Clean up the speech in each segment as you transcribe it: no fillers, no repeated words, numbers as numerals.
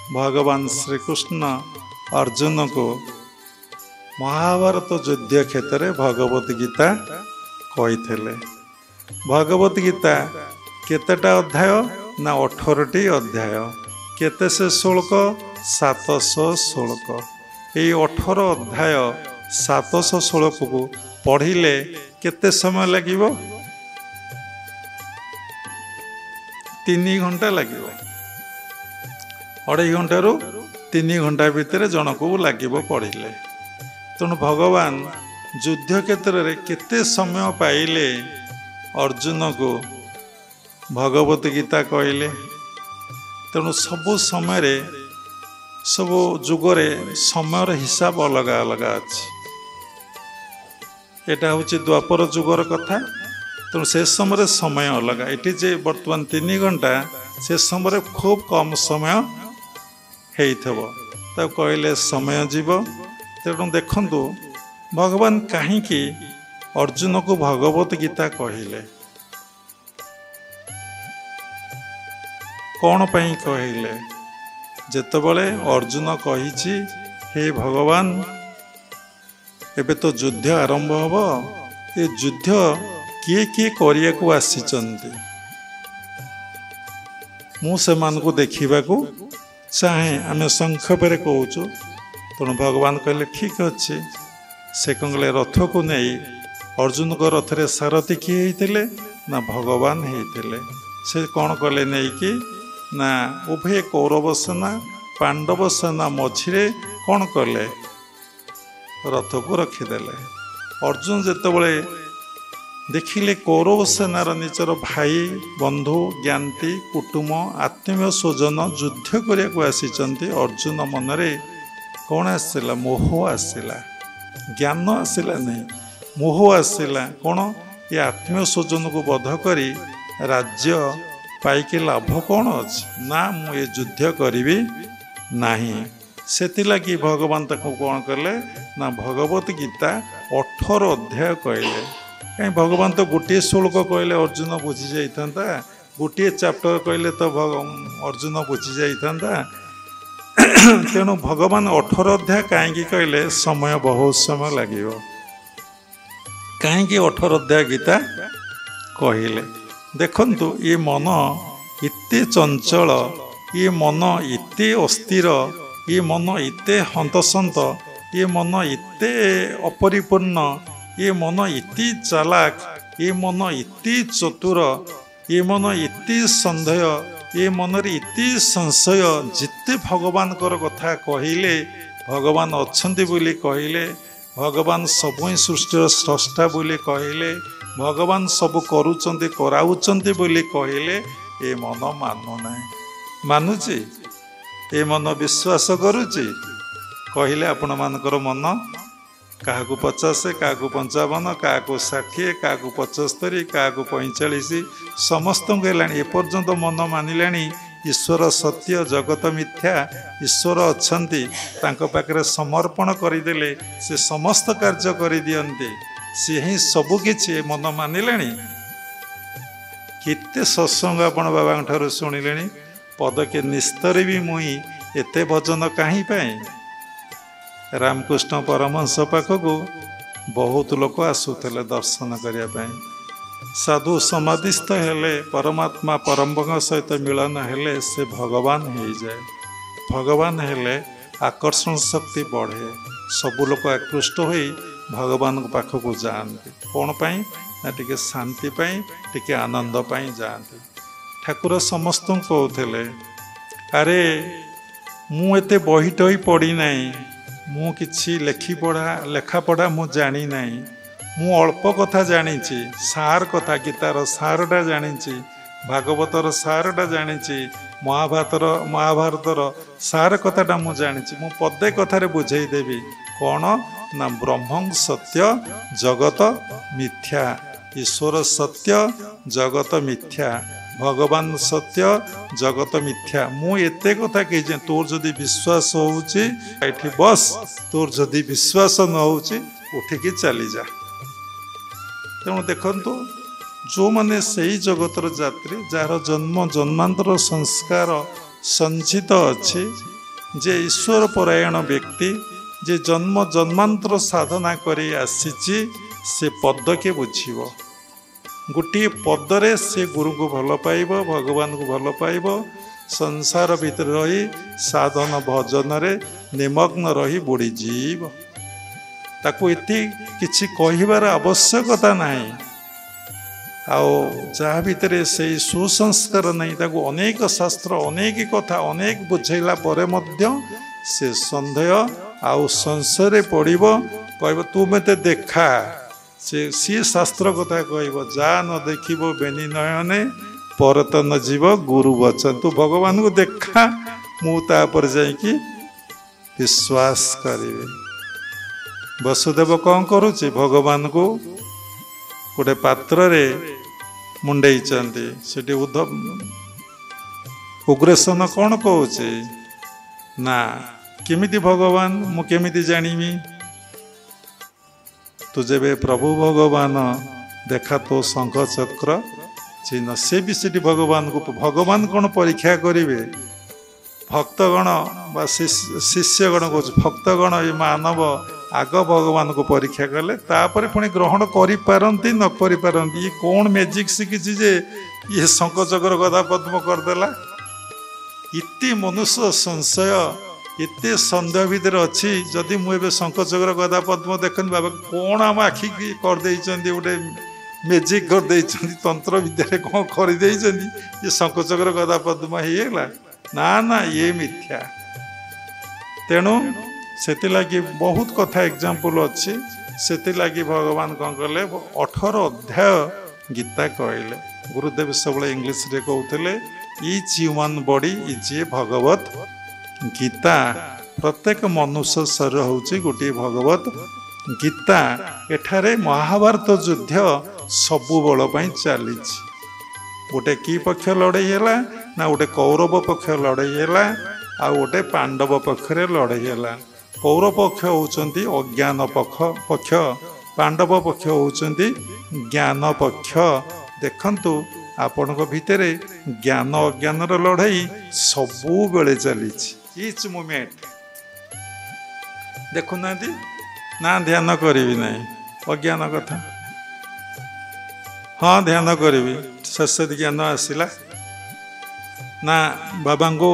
भगवान श्रीकृष्ण अर्जुन को महाभारत युद्ध क्षेत्र में भगवत गीता कही। भगवत गीता केतेटा अध्याय ना 18टी अध्याय। केते से श्लोक 700 श्लोक। ये 18 अध्याय 700 श्लोक को पढ़िले केते समय लगिबो? 3 घंटा लगिबो। 2.5 घंटा रु 3 घंटा भितर जनक लगिबो पढ़िले। तेणु भगवान युद्ध क्षेत्र में केते समय पाइले अर्जुन को भगवत गीता कहले। तेणु सबु समय सबु जुगरे समयर हिसाब अलग अलग अच्छी। एटा हूँ द्वापर जुगर कथा। तेणु से समय समय अलग। ये जे बर्तमान 3 घंटा से समय खूब कम समय हो कहले समय जीव। तेणु देखंतु भगवान कहीं अर्जुन को भगवत गीता कहले, कौन पई कहले? जेतबले अर्जुन कहिछि हे भगवान एबे तो युद्ध आरंभ हबो, ये युद्ध किए किए करिया को आसीचंती, मु सेमान को देखिबा को चाहे। आमे संक्षेप रे कहूछु। तेणु भगवान कहले ठीक अच्छे। से कहले रथ को नहीं अर्जुन को रथ रे सारथी किए होइतिले ना भगवान होइतिले। से कौन कले नहीं कि ना उभय कौरव सेना पांडव सेना मझिरे कौन कले रथ को रखिदेले। अर्जुन जेतबले देखिले कौरव सेनार निजर भाई बंधु ज्ञाति कुटुंब आत्मीय स्वजन युद्ध करिया को आसीचंती। अर्जुन मनरे कौन आसला? मोह आसला, ज्ञान आसला नहीं, मोह आसला। कौन ये आत्मीय स्वजन को बध करी राज्य पाइके लाभ कौन अच्छी ना? मु ये युद्ध करी नाही। सेतिलागी भगवान ताको कौन कले ना भगवत गीता 18 अध्याय कहले। कहीं भगवान तो गोटे श्लोक कहले अर्जुन बुझी जाइथांता, गोटे चैप्टर कहले तो अर्जुन बुझी जाइथांता। तेणु भगवान 18 अध्याय कहीं कहले समय बहुत समय लगे। कहीं 18 अध्याय गीता कहले? देखंतु ये मन इते चंचल, ये मन इते अस्थिर, ये मन इते हंतसंत, ये मन इते अपरिपूर्ण, ये मन इति चालाक, ये मन इति चतुर, ये मन इति संदेह, ये मन इति संशय। जिते भगवान कथा कहले भगवान अच्छंती बोली कहले, भगवान सबु सृष्टि स्रष्टा बोली कहले, भगवान सब करुचंती कराउचंती बोली कहले। ए मन मानु ना, मानुची? ए मन विश्वास करुची? कहले आपण मानकर मन क्या 50, क्या 55, क्या 60, क्या 75, क्या 45 समस्त एपर्यंत मन मानिला ईश्वर सत्य जगत मिथ्या, ईश्वर अच्छंती तांको पाखरे समर्पण करदेले से समस्त कार्य कर दियंते। सी ही सबकि मन मानिले। केते सत्संग आपण बाबा ठारू शुणिले। पदके निस्तर भी मुई एते भजन कहीं पाए? रामकृष्ण परमहंस पाखक बहुत लोक आसुले दर्शन करने। साधु समाधिस्थ हेले परमात्मा परमंग सहित मिलन हेले से भगवान हो जाए। भगवान हेले आकर्षण शक्ति बढ़े, सबु लोक आकृष्ट हो भगवान पाखक जाती। कौन पाई ना? टिके शांति पाई, टिके आनंद पाई जाती। ठाकुर समस्त कहते अरे मु एते बही टही पढ़ी नहीं, मु किछि लेखा पढ़ा मु जानी नहीं, मु अल्प कथा जानी, सार कथा गीतार सारटा जानी, भागवतर सारटा जानी, महाभारतर सार कथाटा मु जानी, मु पदे कथार बुझेदेवी। कौन ना? ब्रह्म सत्य जगत मिथ्या, ईश्वर सत्य जगत मिथ्या, भगवान सत्य जगत मिथ्या। मु एते कथा कही तोर जदि विश्वास होउची एठी बस, तोर जदि विश्वास न होउची उठिकी चली जा। तेणु देखंतु जो माने सही जगतर यात्री जार जन्म जन्मांतर संस्कार संचित अच्छे जे ईश्वर परायण व्यक्ति जे जन्म जन्मांतर साधना करी आसीची से पद के बुझीब गोटे पदरे से गुरु को भल पाइब भगवान को भल पाइब संसार भितर रही साधन भजन रे निमग्न रही बुड़ी जीव ताकू एति किछि कहिबार आवश्यकता नहीं आओ जहाँ भितर से सुसंस्कार नहीं ताकू अनेक शास्त्र अनेक कथा अनेक बुझेला परे मध्य से संदेह आउ संशय पड़ब कह तू मते देखा से सी शास्त्र कथा कह जा न देखिब बेनी नयने परतन जीव गुरु वचन तू भगवान को देखा मुता पर जाइकी विश्वास करिवे वसुदेव कौन करुचे भगवान को गोटे पात्र रे मुंडई से उग्रसेन कौन कहे ना केमिति भगवान मु केमिति जानिबी तू जेबे प्रभु भगवान देखा तो शंख चक्र चिन्ह से भी सीटी भगवान को भगवान कौन परीक्षा करेंगे भक्तगण बा शिष्यगण को भक्तगण ये मानव आग भगवान को परीक्षा कले तापर पुणी ग्रहण करिपारती न करिपारती ये कौन मैजिक शिखी जे ये शंख चक्र गदा पद्म करदेला इति मनुष्य संशय एते सन्देह भितर अच्छी जदि मुझे शंख चक्र गदा पद्म देखनी बाबा कौन आम आखि करदे गोटे मैजिक करदे तंत्र विद्या कौन करदे ये शंख चक्र गदा पद्म होगा ना ना ये मिथ्या तेणु से बहुत कथा एग्जाम्पल अच्छी से भगवान कौन कले 18 अध्याय गीता कहले गुरुदेव सब इंग्लीश रे कहते each human body is a Bhagavad Gita प्रत्येक मनुष्य शरीर हूँ गोटे भगवत गीता एठारे महाभारत युद्ध सबु बल चली गोटे की पक्ष लड़ाई है ना गोटे कौरव पक्ष लड़ाई है आ गोटे पांडव पक्ष लड़ाई है कौरव पक्ष होती अज्ञान पक्ष पांडव पक्ष होती ज्ञान पक्ष देखंतु आपण भितर ज्ञान अज्ञान लड़ाई सबु बेले चली इच मोमेंट देखुना ना ध्यान करी ना अज्ञान कथा हाँ ध्यान करी शेष ज्ञान आसला ना बाबा को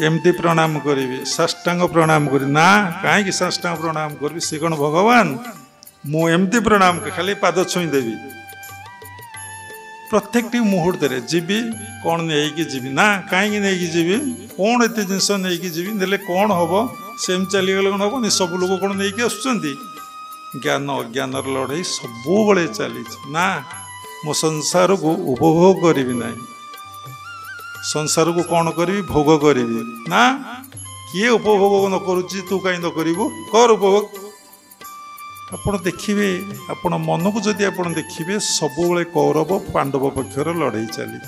एमती प्रणाम करी साष्टांग प्रणाम करी ना कहीं साष्टांग प्रणाम करी सी कौन भगवान मु एमती प्रणाम खाली पाद छुईदेवी प्रत्येक मुहूर्त जीवी कौन नहीं जीवी ना कहीं नहीं जीवी कौन एत जिनस नहीं जीवी ने कौन हम सेम चलीगले कौन हम सब लोग कौन नहीं आसुँच ज्ञान अज्ञान लड़ाई सबु बड़े चली ना मो संसार को उपभोग करी ना संसार को कौन करी भोग करी ना किए उपभोग न करुच्ची तू कहीं न करू कर उपभोग आपण देखिए आपण मन को जदि आपण देखिए सबु बेले कौरव पांडव पक्षर लड़ाई चली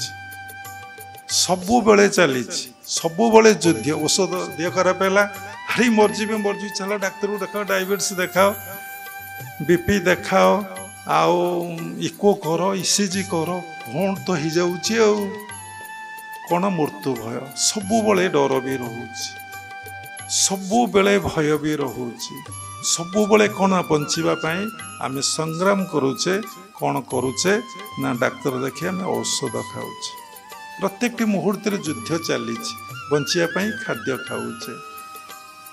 सबु बेले चली सबु बेले युद्ध औषध देह खराब है हरी मर्जी चलो डाक्तर को देखाओ डायबिटीज देखाओ बीपी देखाओ आओ इको कर ईसीजी कर कौन तो हो जाऊँ कौन मृत्यु भय सबु बेले डर भी रोचे सबु बेले भय भी रोचे सबु बेले कौन बचापी आम संग्राम करुचे कौन करुचे ना डाक्तर देखिए आम औषध खाऊचे प्रत्येक मुहूर्त युद्ध चली बचापी खाद्य खाऊचे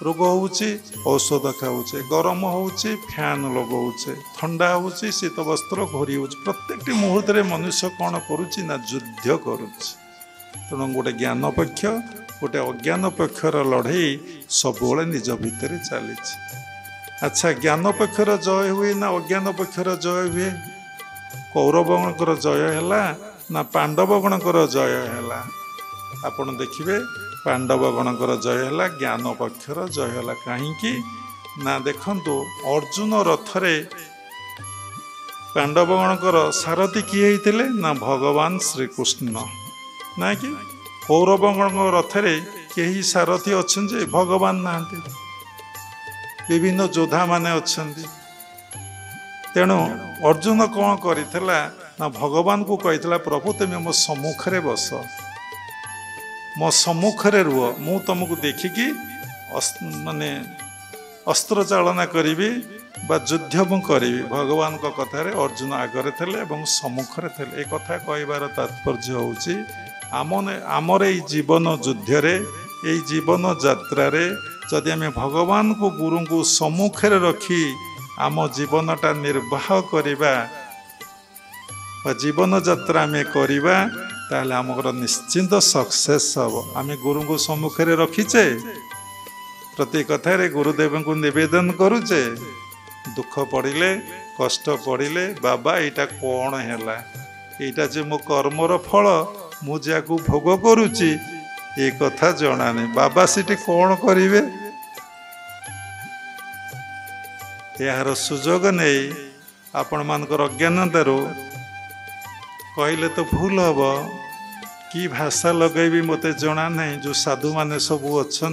रोग होउची औषध खाऊचे गरम होउची फैन लगाऊचे ठंडा होउची शीत वस्त्र घोरी होउची प्रत्येक मुहूर्त मनुष्य कौन करुची ना युद्ध करुची तेणु गोटे ज्ञान पक्ष गोटे अज्ञान पक्षर लड़ाई सब निज भितर चली अच्छा ज्ञान पक्षर जय हुए ना अज्ञान पक्षर जय हुए कौरवगणकर जय है ना पांडवगणकर जय है आपण देखिए पांडवगणकर जय है ज्ञान पक्षर जय है कहीं ना देखंतु अर्जुन रथरे पांडवगणकर सारथी किए होते ना भगवान श्रीकृष्ण ना कि कौरवगण रथरे कई सारथी अच्छा भगवान ना विभिन्न योद्धा माने अच्छा तेणु अर्जुन कौन करिथला ना भगवान को कही प्रभु तुम मो सम्मुख बस मो सम्मुख रुह मु तुमको देखिकी ମାନେ अस्त्र चालना करी बा युद्ध मु करी भगवान को कथार अर्जुन आगरे थे सम्मुखें थे एक कथा कहबार तात्पर्य होची आमर ये जीवन युद्ध रे ये जीवन यात्रा रे जदि आम भगवान को गुरु को सम्मुखें रखी आम जीवनटा निर्वाह करवा जीवन यात्रा आम करवा ताहले आमर निश्चिंत सक्सेस हम आम गुरु को सम्मुखें रखीचे प्रति कथार गुरुदेव को निवेदन करुचे दुख पड़े कष्ट पड़े बाबा यहाँ कौन है यहाँ जे मो कर्मर फल मुझे भोग करुच्ची ये कथा जना नहीं बाबा सीटी कौन करेंगे यार सुजोग नहीं आपण मानकर अज्ञानतारू कहले तो भूल हम कि भाषा लगेबी मत जना नहीं जो साधु माने सब अच्छा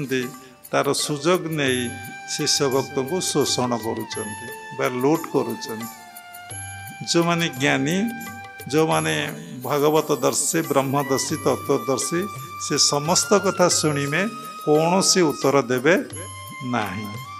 तार सुजोग नहीं शिष्य भक्त को शोषण कर लुट कर जो माने ज्ञानी जो माने भागवत दर्शी ब्रह्मदर्शी तत्वदर्शी से समस्त कथा शुणी में कौन सी उत्तर देवे नहीं।